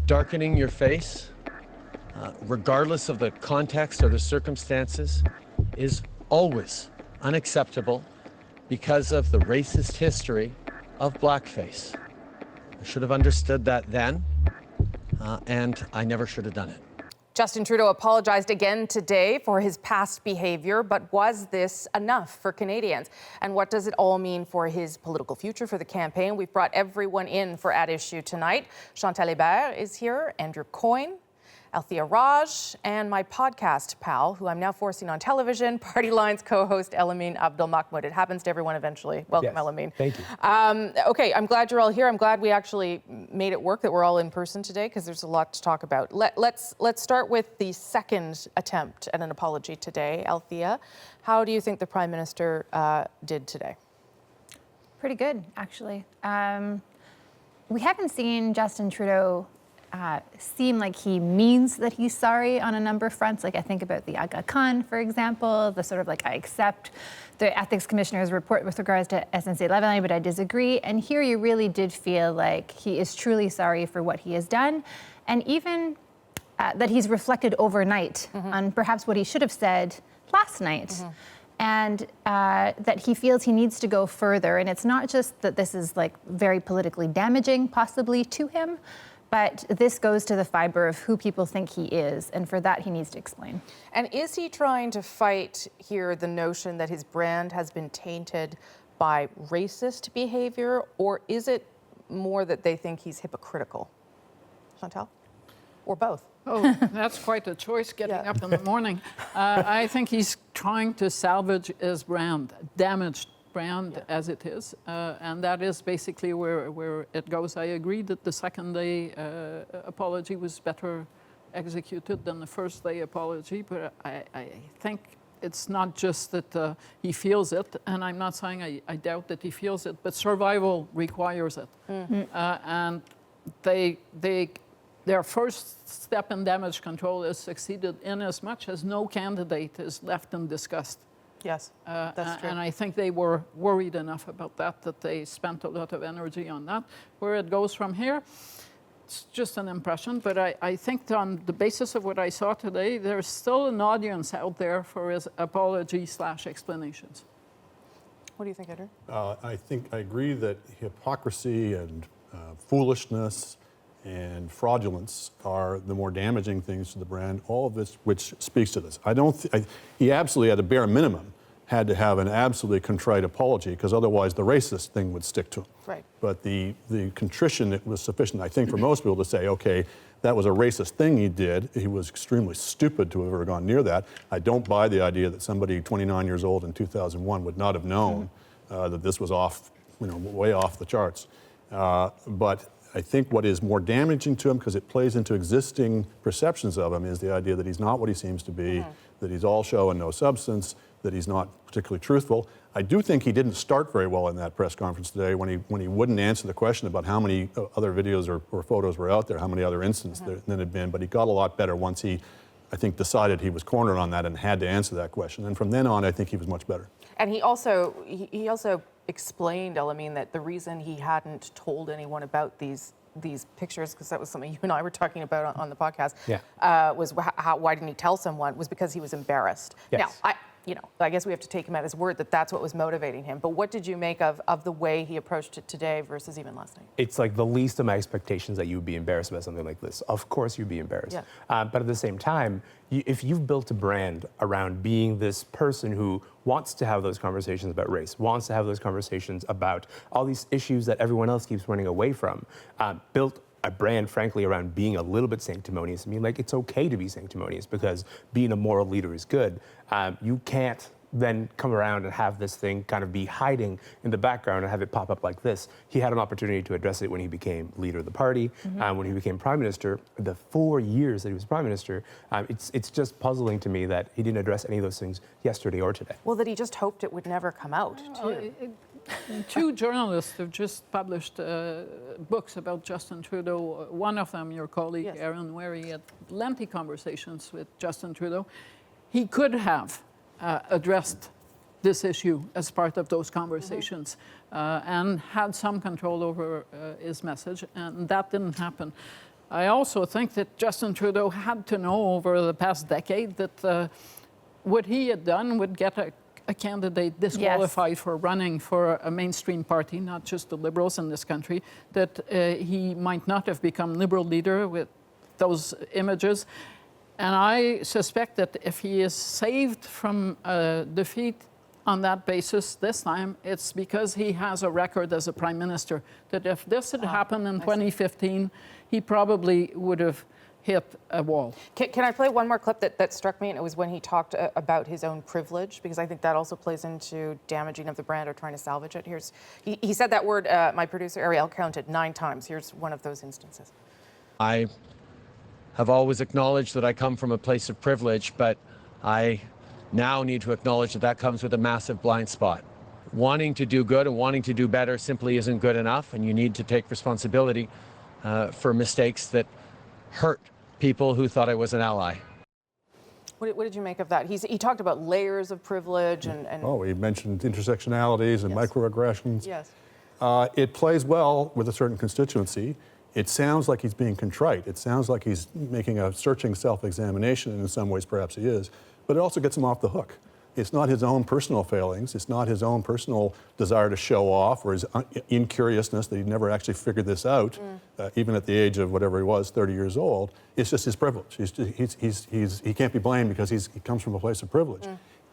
darkening your face, regardless of the context or the circumstances, is always unacceptable because of the racist history of blackface. I should have understood that then, and I never should have done it. Justin Trudeau apologized again today for his past behavior, but was this enough for Canadians? And what does it all mean for his political future, for the campaign? We've brought everyone in for At Issue tonight. Chantal Hébert is here, Andrew Coyne, Althea Raj, and my podcast pal, who I'm now forcing on television, Party Line's co-host Elamine Abdelmahmoud. It happens to everyone eventually. Welcome, yes. Elamine. Thank you. Okay, I'm glad you're all here. I'm glad we actually made it work, that we're all in person today, because there's a lot to talk about. Let's start with the second attempt at an apology today. Althea, how do you think the Prime Minister did today? Pretty good, actually. We haven't seen Justin Trudeau seem like he means that he's sorry on a number of fronts. Like I think about the Aga Khan, for example, the sort of like I accept the Ethics Commissioner's report with regards to SNC-Lavalin, but I disagree. And here you really did feel like he is truly sorry for what he has done. And even that he's reflected overnight on perhaps what he should have said last night. And that he feels he needs to go further. And it's not just that this is like very politically damaging possibly to him, but this goes to the fiber of who people think he is, and for that he needs to explain. And is he trying to fight here the notion that his brand has been tainted by racist behavior, or is it more that they think he's hypocritical? Chantal? Or both? Oh, that's quite a choice getting up in the morning. I think he's trying to salvage his brand, damaged brand as it is, and that is basically where it goes. I agree that the second day apology was better executed than the first day apology, but I think it's not just that he feels it, and I'm not saying I doubt that he feels it, but survival requires it. And their first step in damage control has succeeded in as much as no candidate is left in disgust. Yes, that's true. And I think they were worried enough about that they spent a lot of energy on that. Where it goes from here, it's just an impression, but I think on the basis of what I saw today, there's still an audience out there for his apology/explanations. What do you think, Edward? I agree that hypocrisy and foolishness and fraudulence are the more damaging things to the brand, all of this which speaks to this. He absolutely, at a bare minimum, had to have an absolutely contrite apology, because otherwise the racist thing would stick to him. Right. But the contrition, it was sufficient, I think, for most people to say, okay, that was a racist thing he did. He was extremely stupid to have ever gone near that. I don't buy the idea that somebody 29 years old in 2001 would not have known that this was off, way off the charts. But I think what is more damaging to him, because it plays into existing perceptions of him, is the idea that he's not what he seems to be, that he's all show and no substance, that he's not particularly truthful. I do think he didn't start very well in that press conference today when he wouldn't answer the question about how many other videos or photos were out there, how many other incidents there had been, but he got a lot better once he, I think, decided he was cornered on that and had to answer that question. And from then on, I think he was much better. And he also explained, Elamine, that the reason he hadn't told anyone about these pictures, because that was something you and I were talking about on the podcast, was why didn't he tell someone, was because he was embarrassed. Yes. Now, I guess we have to take him at his word that that's what was motivating him. But what did you make of the way he approached it today versus even last night? It's like the least of my expectations that you would be embarrassed about something like this. Of course you'd be embarrassed. Yeah. But at the same time, if you've built a brand around being this person who wants to have those conversations about race, wants to have those conversations about all these issues that everyone else keeps running away from, built a brand, frankly, around being a little bit sanctimonious. I mean, like, it's okay to be sanctimonious because being a moral leader is good. You can't then come around and have this thing kind of be hiding in the background and have it pop up like this. He had an opportunity to address it when he became leader of the party, when he became prime minister. The 4 years that he was prime minister, it's just puzzling to me that he didn't address any of those things yesterday or today. Well, that he just hoped it would never come out, too. Two journalists have just published books about Justin Trudeau. One of them, your colleague, Yes. Aaron Wary, had lengthy conversations with Justin Trudeau. He could have addressed this issue as part of those conversations and had some control over his message, and that didn't happen. I also think that Justin Trudeau had to know over the past decade that what he had done would get a candidate disqualified for running for a mainstream party, not just the Liberals in this country, that he might not have become Liberal leader with those images. And I suspect that if he is saved from defeat on that basis this time, it's because he has a record as a prime minister, that if this had happened in 2015, he probably would have hit a wall. Can I play one more clip that struck me? And it was when he talked about his own privilege, because I think that also plays into damaging of the brand or trying to salvage it. He said that word, my producer Ariel counted 9 times. Here's one of those instances. I have always acknowledged that I come from a place of privilege, but I now need to acknowledge that that comes with a massive blind spot. Wanting to do good and wanting to do better simply isn't good enough, and you need to take responsibility for mistakes that hurt people who thought I was an ally. What did you make of that? He talked about layers of privilege and Oh, he mentioned intersectionalities and microaggressions. Yes. It plays well with a certain constituency. It sounds like he's being contrite. It sounds like he's making a searching self-examination, and in some ways perhaps he is, but it also gets him off the hook. It's not his own personal failings. It's not his own personal desire to show off or his incuriousness that he never actually figured this out, even at the age of whatever he was, 30 years old. It's just his privilege. He can't be blamed because he comes from a place of privilege.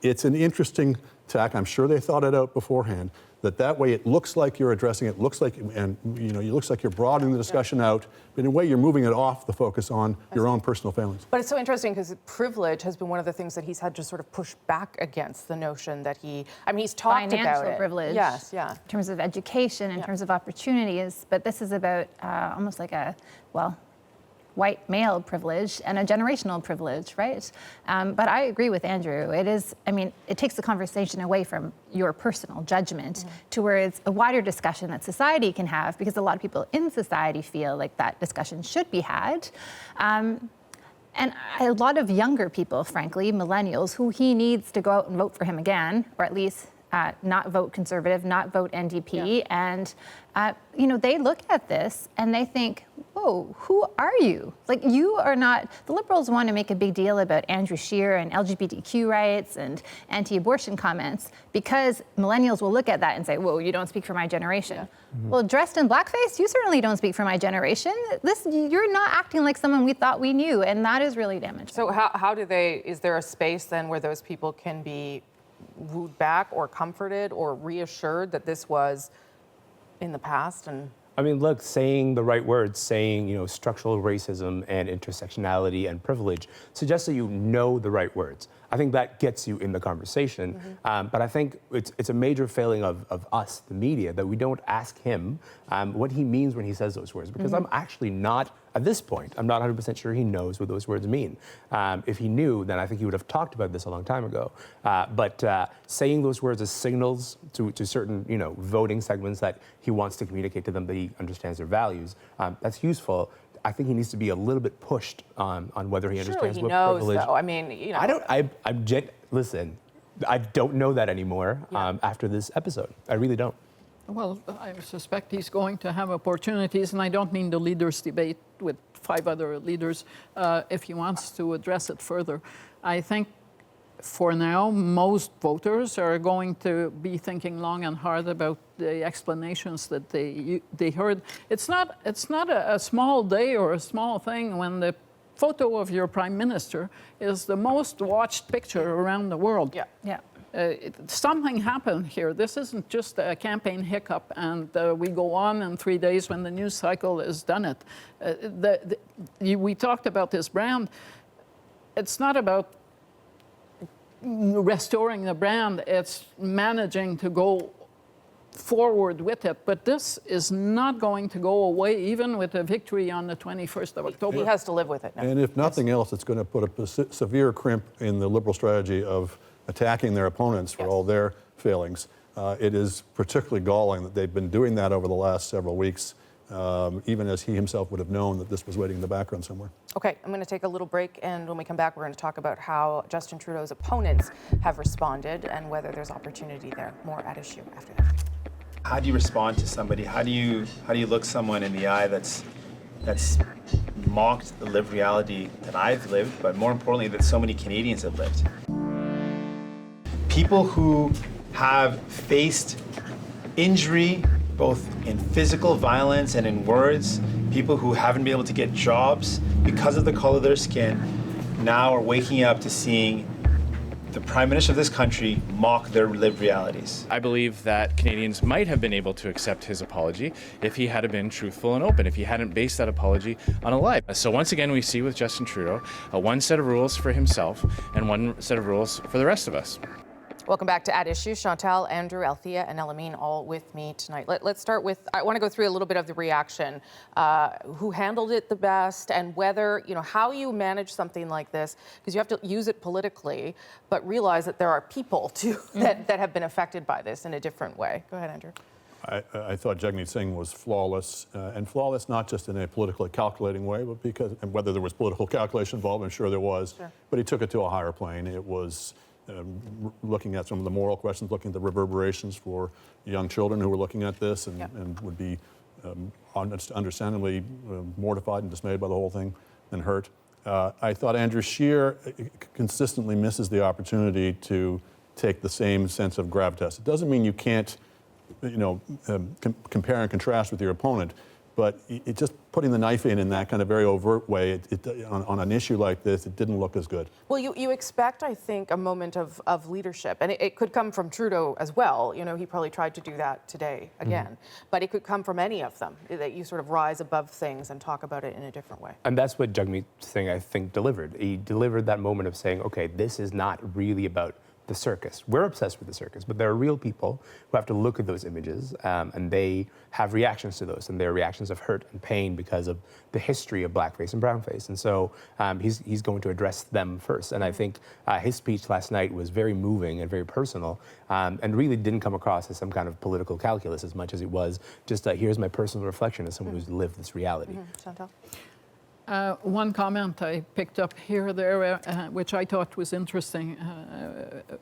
It's an interesting tack. I'm sure they thought it out beforehand. That way it looks like you're addressing it, looks like, and it looks like you're broadening the discussion out, but in a way you're moving it off the focus on your own personal failings. But it's so interesting because privilege has been one of the things that he's had to sort of push back against, the notion that he's talked about it. Financial privilege. Yes, yeah. In terms of education, in terms of opportunities, but this is about almost like white male privilege and a generational privilege, right? But I agree with Andrew. It takes the conversation away from your personal judgment towards a wider discussion that society can have, because a lot of people in society feel like that discussion should be had. And a lot of younger people, frankly, millennials, who he needs to go out and vote for him again, or at least not vote Conservative, not vote NDP. And, they look at this and they think, whoa, who are you? Like, you are not, the Liberals want to make a big deal about Andrew Scheer and LGBTQ rights and anti-abortion comments because millennials will look at that and say, whoa, you don't speak for my generation. Yeah. Well, dressed in blackface, you certainly don't speak for my generation. You're not acting like someone we thought we knew, and that is really damaging. So is there a space then where those people can be wooed back or comforted or reassured that this was in the past? And look, saying the right words, saying, structural racism and intersectionality and privilege suggests that you know the right words. I think that gets you in the conversation. But I think it's a major failing of us, the media, that we don't ask him what he means when he says those words. Because I'm actually not, at this point, I'm not 100% sure he knows what those words mean. If he knew, then I think he would have talked about this a long time ago. But saying those words as signals to certain, voting segments that he wants to communicate to them that he understands their values, that's useful. I think he needs to be a little bit pushed on whether he understands what privilege. Though. Listen, I don't know that anymore after this episode. I really don't. Well, I suspect he's going to have opportunities, and I don't mean the leaders' debate with 5 other leaders, if he wants to address it further. I think for now, most voters are going to be thinking long and hard about the explanations that they heard. It's not a small day or a small thing when the photo of your prime minister is the most watched picture around the world. Yeah. Something happened here. This isn't just a campaign hiccup and we go on in 3 days when the news cycle has done it. We talked about this brand. It's not about restoring the brand, it's managing to go forward with it. But this is not going to go away, even with a victory on the 21st of October. He has to live with it now. And if nothing else, it's going to put a severe crimp in the Liberal strategy of attacking their opponents for all their failings. It is particularly galling that they've been doing that over the last several weeks, even as he himself would have known that this was waiting in the background somewhere. Okay, I'm going to take a little break, and when we come back, we're going to talk about how Justin Trudeau's opponents have responded and whether there's opportunity there. More at issue after that. How do you respond to somebody? How do you look someone in the eye that's mocked the lived reality that I've lived, but more importantly, that so many Canadians have lived. People who have faced injury, both in physical violence and in words, people who haven't been able to get jobs because of the color of their skin, now are waking up to seeing the Prime Minister of this country mock their lived realities. I believe that Canadians might have been able to accept his apology if he had been truthful and open, if he hadn't based that apology on a lie. So once again, we see with Justin Trudeau one set of rules for himself and one set of rules for the rest of us. Welcome back to At Issue. Chantal, Andrew, Althea, and Elamine all with me tonight. Let's start with, I want to go through a little bit of the reaction, who handled it the best, and whether, how you manage something like this, because you have to use it politically, but realize that there are people too that have been affected by this in a different way. Go ahead, Andrew. I thought Jagmeet Singh was flawless, and flawless not just in a politically calculating way, but because, and whether there was political calculation involved, I'm sure there was, but he took it to a higher plane. It was looking at some of the moral questions, looking at the reverberations for young children who were looking at this and would be understandably mortified and dismayed by the whole thing and hurt. I thought Andrew Scheer consistently misses the opportunity to take the same sense of gravitas. It doesn't mean you can't, compare and contrast with your opponent, but it just putting the knife in that kind of very overt way, on an issue like this, it didn't look as good. Well, you expect, I think, a moment of leadership, and it could come from Trudeau as well. He probably tried to do that today again, but it could come from any of them, that you sort of rise above things and talk about it in a different way. And that's what Jagmeet Singh, I think, delivered. He delivered that moment of saying, okay, this is not really about the circus. We're obsessed with the circus, but there are real people who have to look at those images, and they have reactions to those, and they're reactions of hurt and pain because of the history of blackface and brownface. And so he's going to address them first. And I think his speech last night was very moving and very personal, and really didn't come across as some kind of political calculus as much as it was just here's my personal reflection as someone who's lived this reality. Chantal? One comment I picked up here or there, which I thought was interesting,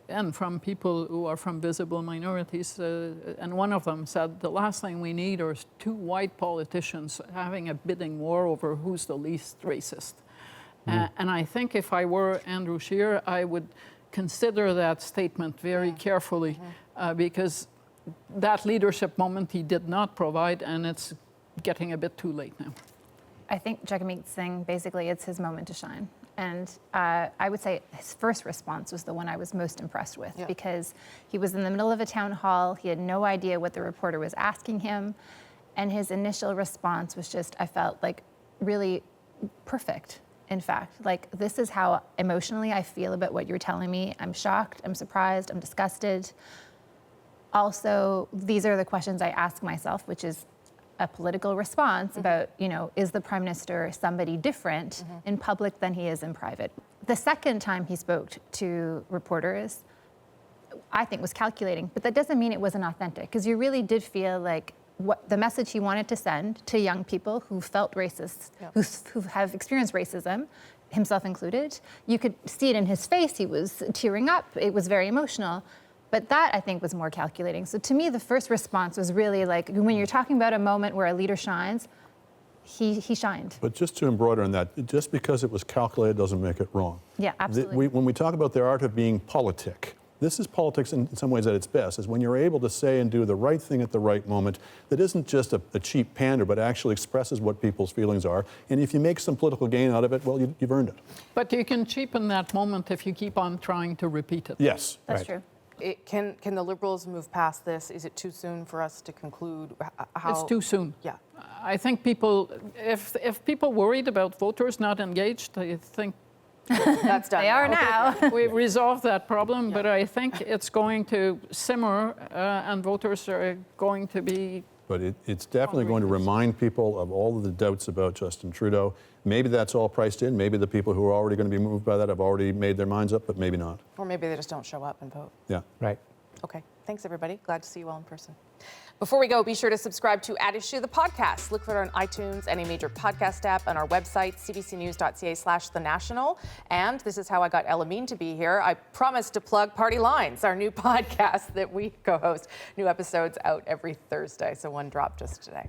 and from people who are from visible minorities, and one of them said, the last thing we need are two white politicians having a bidding war over who's the least racist. And I think if I were Andrew Scheer, I would consider that statement very carefully, because that leadership moment he did not provide, and it's getting a bit too late now. I think Jagmeet Singh, basically, it's his moment to shine. And I would say his first response was the one I was most impressed with, because he was in the middle of a town hall. He had no idea what the reporter was asking him. And his initial response was just, I felt like, really perfect, in fact. Like, this is how emotionally I feel about what you're telling me. I'm shocked, I'm surprised, I'm disgusted. Also, these are the questions I ask myself, which is, a political response about, is the Prime Minister somebody different in public than he is in private? The second time he spoke to reporters, I think was calculating, but that doesn't mean it wasn't authentic, because you really did feel like what the message he wanted to send to young people who felt racist, who have experienced racism, himself included. You could see it in his face. He was tearing up. It was very emotional. But that, I think, was more calculating. So to me, the first response was really like, when you're talking about a moment where a leader shines, he shined. But just to embroider on that, just because it was calculated doesn't make it wrong. Yeah, absolutely. When we talk about the art of being politic, this is politics in some ways at its best, is when you're able to say and do the right thing at the right moment that isn't just a cheap pander, but actually expresses what people's feelings are. And if you make some political gain out of it, well, you've earned it. But you can cheapen that moment if you keep on trying to repeat it. Yes. That's true. Can the Liberals move past this? Is it too soon for us to conclude how? It's too soon. Yeah. I think people, if people worried about voters not engaged, I think that's done. They are now. We've resolved that problem, but I think it's going to simmer, and voters are going to be. But it's definitely going to remind people of all of the doubts about Justin Trudeau. Maybe that's all priced in. Maybe the people who are already going to be moved by that have already made their minds up, but maybe not. Or maybe they just don't show up and vote. Yeah. Right. Okay. Thanks, everybody. Glad to see you all in person. Before we go, be sure to subscribe to At Issue, the podcast. Look for it on iTunes, any major podcast app, on our website, cbcnews.ca/thenational. And this is how I got Elamine to be here. I promised to plug Party Lines, our new podcast that we co-host. New episodes out every Thursday, so one dropped just today.